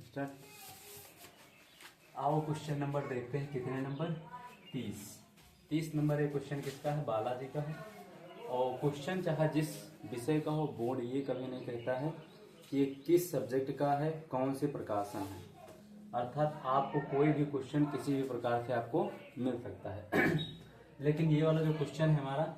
Start. आओ question number देखते हैं, कितने नंबर 30 नंबर। ये क्वेश्चन किसका है? बालाजी का है। और क्वेश्चन चाहे जिस विषय का हो, बोर्ड ये कभी नहीं कहता है कि ये किस सब्जेक्ट का है, कौन से प्रकाशन है। अर्थात आपको कोई भी क्वेश्चन किसी भी प्रकार से आपको मिल सकता है लेकिन ये वाला जो क्वेश्चन है हमारा,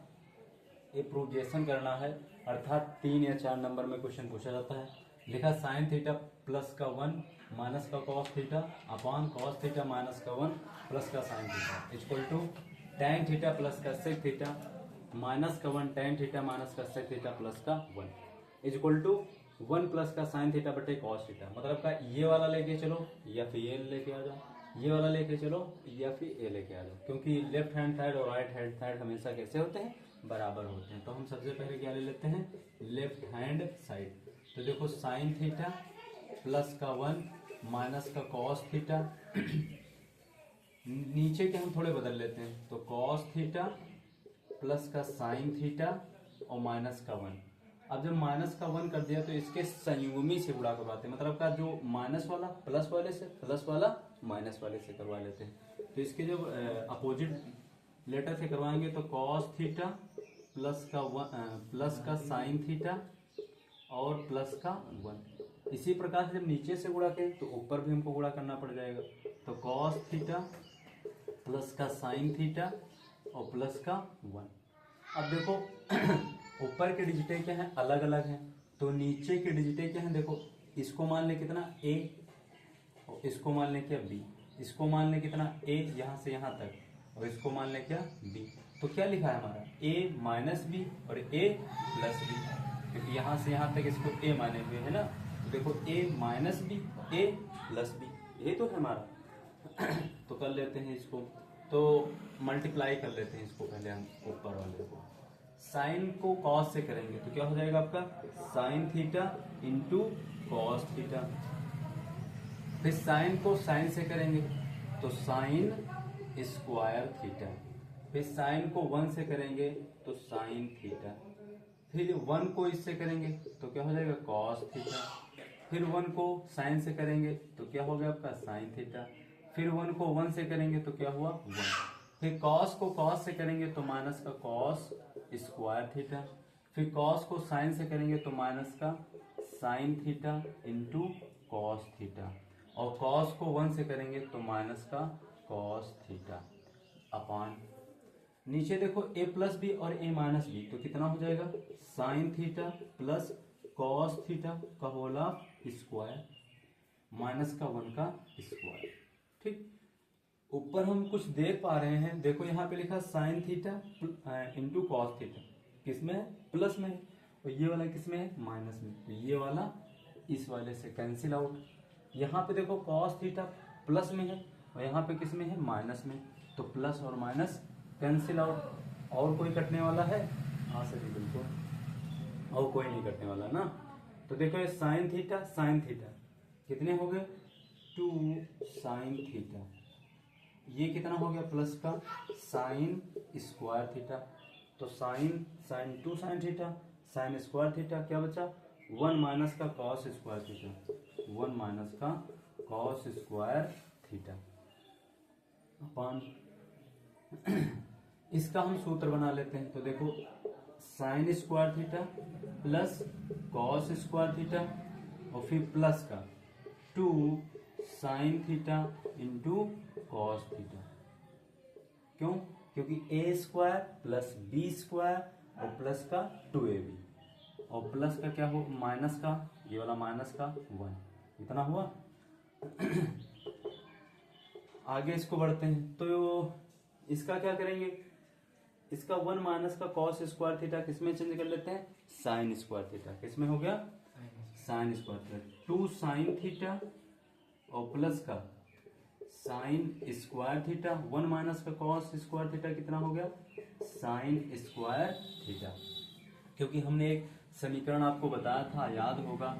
ये प्रोजेक्शन करना है। अर्थात 3 या 4 नंबर में क्वेश्चन पूछा जाता है। लिखा साइन थीटा प्लस का 1 माइनस का cos theta upon cos theta minus का 1 प्लस का sine theta equal to tan theta plus का सेक थीटा माइनस का 1 टैन थीटा माइनस का सेक थीटा प्लस का 1 इक्वल टू 1 प्लस का साइन थीटा बटे कॉस थीटा। मतलब का ये वाला लेके चलो या फिर ये लेके आ जाओ, ये वाला लेके चलो या फिर ये लेके आ जाओ, क्योंकि लेफ्ट हैंड साइड और राइट हैंड साइड हमेशा कैसे होते हैं? बराबर होते हैं। तो हम सबसे पहले क्या ले लेते हैं? Left hand side. तो देखो साइन थीटा प्लस का 1 माइनस का कॉस थीटा नीचे के हम थोड़े बदल लेते हैं, तो कॉस थीटा प्लस का साइन थीटा और माइनस का 1। अब जब माइनस का 1 कर दिया तो इसके संयुग्मी से गुणा करवाते हैं। मतलब का जो माइनस वाला प्लस वाले से, प्लस वाला माइनस वाले से करवा लेते हैं। तो इसके जब अपोजिट लेटर से करवाएंगे तो कॉस थीटा प्लस का साइन थीटा और प्लस का 1। इसी प्रकार से जब नीचे से गुणा करें तो ऊपर भी हमको गुणा करना पड़ जाएगा। तो कॉस थीटा प्लस का साइन थीटा और प्लस का 1। अब देखो ऊपर के डिजिटें क्या हैं? अलग अलग हैं। तो नीचे के डिजिटें क्या हैं? देखो इसको मान ले कितना a और इसको मान ले क्या b। इसको मान ले कितना a यहां से यहां तक और इसको मान ले क्या b। तो क्या लिखा है हमारा? a माइनस बी और a प्लस बी, क्योंकि यहां से यहां तक इसको a माने हुए है ना। तो देखो a minus b a plus b, ये तो है हमारा तो कर लेते हैं इसको, तो मल्टीप्लाई कर लेते हैं इसको पहले हम ऊपर वाले को। साइन को कॉस से करेंगे तो क्या हो जाएगा आपका? Sign theta into cos theta. फिर साइन को साइन से करेंगे तो साइन स्क्वायर थीटा। फिर साइन को 1 से करेंगे तो साइन थीटा। फिर 1 को इससे करेंगे तो क्या हो जाएगा? Cos theta. फिर 1 को साइन से करेंगे तो क्या हो गया आपका? Sine theta. फिर 1 को 1 से करेंगे तो क्या हुआ? 1। फिर कॉस को कॉस से करेंगे तो माइनस का कॉस स्क्वायर थीटा। फिर कॉस को साइन से करेंगे तो माइनस का sine theta into cos theta. और कॉस को 1 से करेंगे तो माइनस का कॉस थीटा अपान नीचे देखो a प्लस बी और a माइनस बी, तो कितना हो जाएगा? Sine theta plus cos theta का होल ऑफ स्क्वायर माइनस का 1 का स्क्वायर। ठीक, ऊपर हम कुछ देख पा रहे हैं। देखो यहाँ पे लिखा sign theta into cos theta, किसमें है? प्लस में है। और ये वाला किसमें है? माइनस में। तो ये वाला इस वाले से कैंसिल आउट। यहाँ पे देखो कॉस थीटा प्लस में है और यहाँ पे किसमें है? माइनस में। तो प्लस और माइनस कैंसिल आउट। और कोई कटने वाला है? हाँ सर जी बिल्कुल, और कोई नहीं कटने वाला ना। तो देखो ये साइन थीटा कितने हो गए? 2 साइन थीटा। ये कितना हो गया? प्लस का साइन स्क्वायर थीटा। तो sine 2 sine theta sine square theta क्या बचा? 1 माइनस का कॉस स्क्वायर थीटा। 1 माइनस का कॉस स्क्वायर थीटा अपान इसका हम सूत्र बना लेते हैं। तो देखो sine square theta plus cos square theta और फिर प्लस का 2 sine theta into cos theta. क्यों? क्योंकि a square plus b square और प्लस का 2ab और प्लस का क्या हो? माइनस का, ये वाला माइनस का 1। इतना हुआ आगे इसको बढ़ते हैं। तो इसका क्या करेंगे? इसका 1 माइनस का कॉस स्क्वायर थीटा किसमें चेंज कर लेते हैं? Sine square theta. किसमें हो गया? Sign square theta. 2 sine theta और प्लस का साइन स्क्वायर थीटा। 1 माइनस का कॉस स्क्वायर थीटा कितना हो गया? Sign square theta. क्योंकि हमने एक समीकरण आपको बताया था, याद होगा,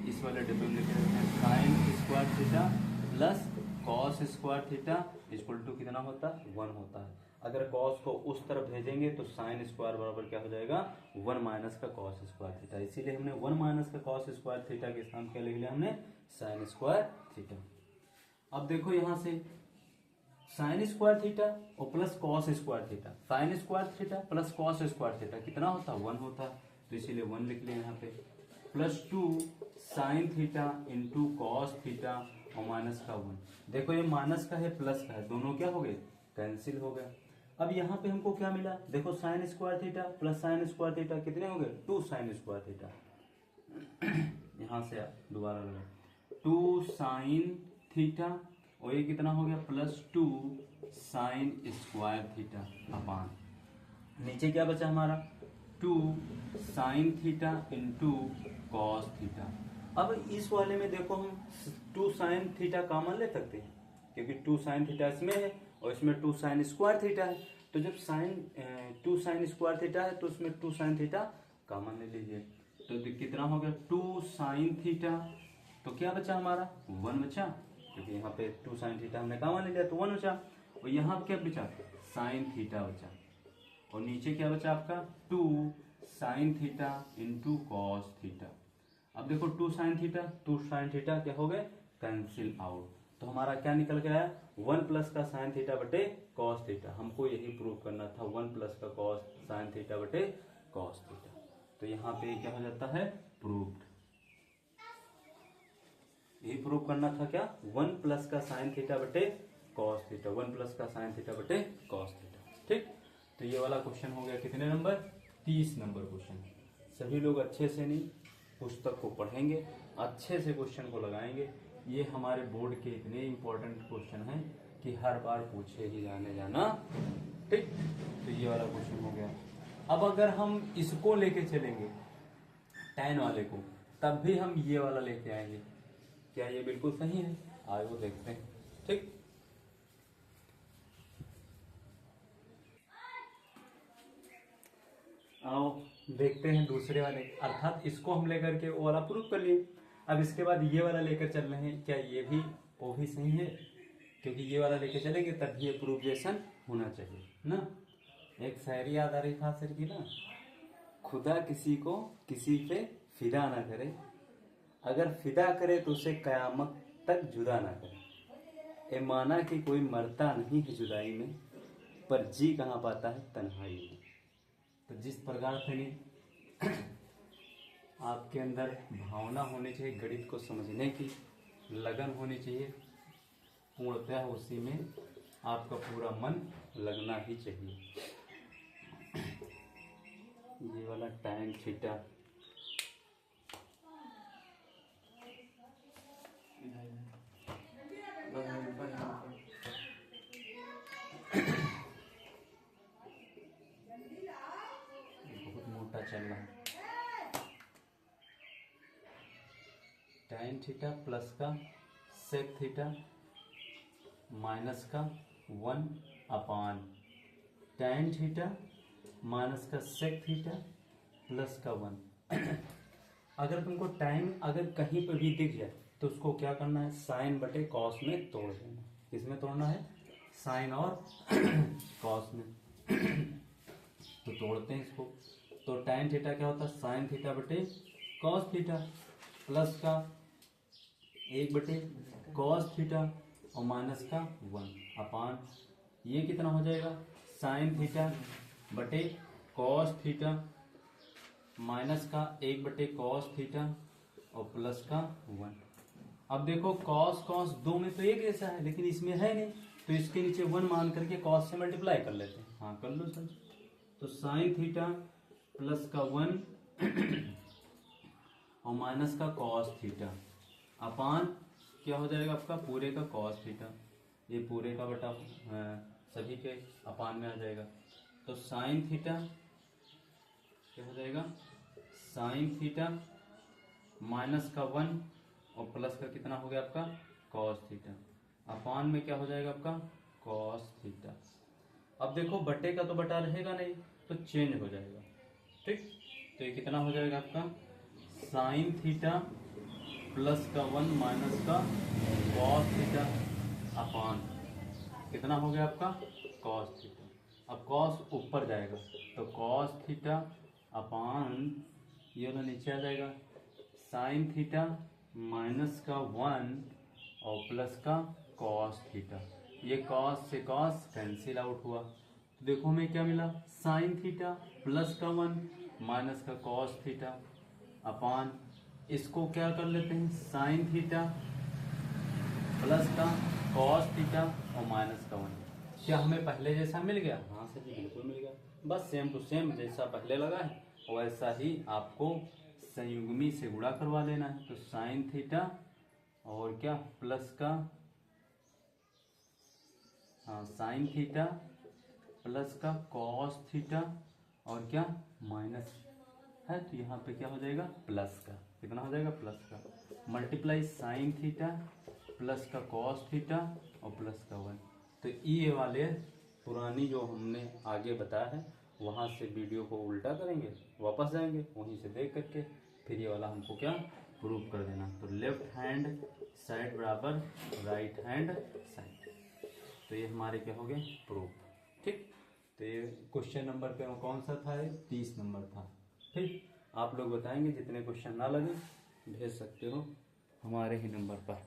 इस वाले डिब्बे में लिखे रहते हैं sine square theta plus cos square theta equal to कितना होता है? 1 होता है। अगर कॉस को उस तरफ भेजेंगे तो साइन स्क्वायर बराबर क्या हो जाएगा? 1 माइनस का कॉस स्क्वायर थीटा। इसीलिए हमने 1 माइनस का कॉस स्क्वायर थीटा के स्थान क्या लिख लिया? हमने साइन स्क्वायर थीटा। अब देखो यहाँ से साइन स्क्वायर थीटा और plus cos square theta, sine square theta plus cos square theta कितना होता है 1 होता है, तो इसीलिए 1 लिख लिया यहाँ पे। Plus 2 sine theta into cos theta और माइनस का 1। देखो ये माइनस का है प्लस का है, दोनों क्या हो गए कैंसिल हो गया। अब यहाँ पे हमको क्या मिला, देखो sine square theta plus sign square theta कितने हो गए 2 साइन स्क्वायर थीटा। यहाँ से दोबारा लगा 2 साइन थीटा और ये कितना हो गया प्लस 2 साइन स्क्वायर थीटा अपान नीचे क्या बचा हमारा 2 sine theta into cos theta. अब इस वाले में देखो हम 2 साइन थीटा कॉमन ले सकते हैं क्योंकि 2 साइन थीटा इसमें है और इसमें 2 साइन स्क्वायर थीटा है, तो जब 2 साइन स्क्वायर थीटा है तो उसमें 2 साइन थीटा कॉमन ले लीजिए, तो कितना हो गया 2 साइन थीटा, तो क्या बचा हमारा 1 बचा क्योंकि यहाँ पे 2 साइन थीटा हमने कॉमन ले लिया तो 1 बचा। और यहाँ क्या बचा साइन थीटा बचा और नीचे क्या बचा आपका 2 sine theta into cos theta. अब देखो 2 साइन थीटा क्या हो गए कैंसिल आउट, तो हमारा क्या निकल के आया 1 प्लस का साइन थीटा बटे कॉस थीटा। हमको यही प्रूव करना था 1 प्लस का कॉस साइन थीटा बटे कॉस थीटा, तो यहाँ पे क्या हो जाता है प्रूव्ड। यही प्रूव करना था क्या 1 प्लस का साइन थीटा बटे कॉस थीटा, 1 प्लस का साइन थीटा बटे कॉस थीटा। ठीक, तो ये वाला क्वेश्चन हो गया कितने नंबर 30 नंबर क्वेश्चन। सभी लोग अच्छे से नहीं पुस्तक को पढ़ेंगे, अच्छे से क्वेश्चन को लगाएंगे। ये हमारे बोर्ड के इतने इंपॉर्टेंट क्वेश्चन हैं कि हर बार पूछे ही जाना। ठीक, तो ये वाला क्वेश्चन हो गया। अब अगर हम इसको लेके चलेंगे tan वाले को, तब भी हम ये वाला लेके आएंगे। क्या ये बिल्कुल सही है, आए वो देखते हैं। ठीक, आओ देखते हैं दूसरे वाले, अर्थात इसको हम लेकर के वो वाला प्रूफ कर लिए। अब इसके बाद ये वाला लेकर चल रहे हैं, क्या ये भी वो भी सही है, क्योंकि ये वाला लेकर चलेंगे तब ये प्रूफेशन होना चाहिए ना। एक शायरी याद आ रही खास सर की ना, खुदा किसी को किसी पे फिदा ना करे, अगर फिदा करे तो उसे कयामत तक जुदा ना करे। ए माना कि कोई मरता नहीं है जुदाई में, पर जी कहाँ पाता है तन्हाई में। तो जिस प्रकार से नहीं आपके अंदर भावना होनी चाहिए, गणित को समझने की लगन होनी चाहिए, पूर्णतः उसी में आपका पूरा मन लगना ही चाहिए। ये वाला tan थीटा बहुत मोटा चल रहा है। tan थीटा प्लस का sec थीटा माइनस का 1 अपान tan थीटा माइनस का sec थीटा प्लस का 1। अगर तुमको टाइम अगर कहीं पर भी दिख जाए तो उसको क्या करना है साइन बटे कॉस में तोड़ देना। किसमें तोड़ना है साइन और कॉस में। तो तोड़ते हैं इसको, तो tan थीटा क्या होता है साइन थीटा बटे कॉस थीटा प्लस का 1 बटे कॉस थीटा और माइनस का 1 अपान ये कितना हो जाएगा साइन थीटा बटे कॉस थीटा माइनस का 1 बटे कॉस थीटा और प्लस का 1। अब देखो कॉस कॉस दो में तो एक जैसा है, लेकिन इसमें है नहीं, तो इसके नीचे 1 मान करके कॉस से मल्टीप्लाई कर लेते हैं। हाँ कर लो सर। तो साइन थीटा प्लस का 1 और माइनस का कॉस थीटा अपान क्या हो जाएगा आपका पूरे का कॉस थीटा, ये पूरे का बटा सभी के अपान में आ जाएगा। तो साइन थीटा क्या हो जाएगा साइन थीटा माइनस का 1 और प्लस का कितना हो गया आपका कॉस थीटा अपान में क्या हो जाएगा आपका कॉस थीटा। अब देखो बटे का तो बटा रहेगा नहीं तो चेंज हो जाएगा। ठीक, तो ये कितना हो जाएगा आपका साइन थीटा प्लस का 1 माइनस का कॉस थीटा अपान कितना हो गया आपका कॉस थीटा। अब कॉस ऊपर जाएगा तो कॉस थीटा अपान ये वाला नीचे आ जाएगा साइन थीटा माइनस का 1 और प्लस का कॉस थीटा। ये कॉस से कॉस कैंसिल आउट हुआ, तो देखो हमें क्या मिला, साइन थीटा प्लस का 1 माइनस का कॉस थीटा अपान, इसको क्या कर लेते हैं, साइन थीटा प्लस का कॉस थीटा और माइनस का 1। क्या हमें पहले जैसा मिल गया? हाँ सर जी बिल्कुल मिल गया। बस सेम टू सेम जैसा पहले लगा है वैसा ही आपको संयुग्मी से गुणा करवा लेना है। तो साइन थीटा और क्या प्लस का, हाँ साइन थीटा प्लस का कॉस थीटा और क्या माइनस है, तो यहाँ पे क्या हो जाएगा प्लस का, कितना हो जाएगा प्लस का, मल्टीप्लाई साइन थीटा प्लस का कॉस थीटा और प्लस का 1। तो ये वाले पुरानी जो हमने आगे बताया है वहाँ से वीडियो को उल्टा करेंगे, वापस जाएंगे वहीं से देख करके फिर ये वाला हमको क्या प्रूव कर देना। तो लेफ्ट हैंड साइड बराबर राइट हैंड साइड, तो ये हमारे क्या हो गए प्रूफ। ठीक, तो ये क्वेश्चन नंबर पे कौन सा था, 30 नंबर था। ठीक, आप लोग बताएंगे जितने क्वेश्चन ना लगे भेज सकते हो हमारे ही नंबर पर।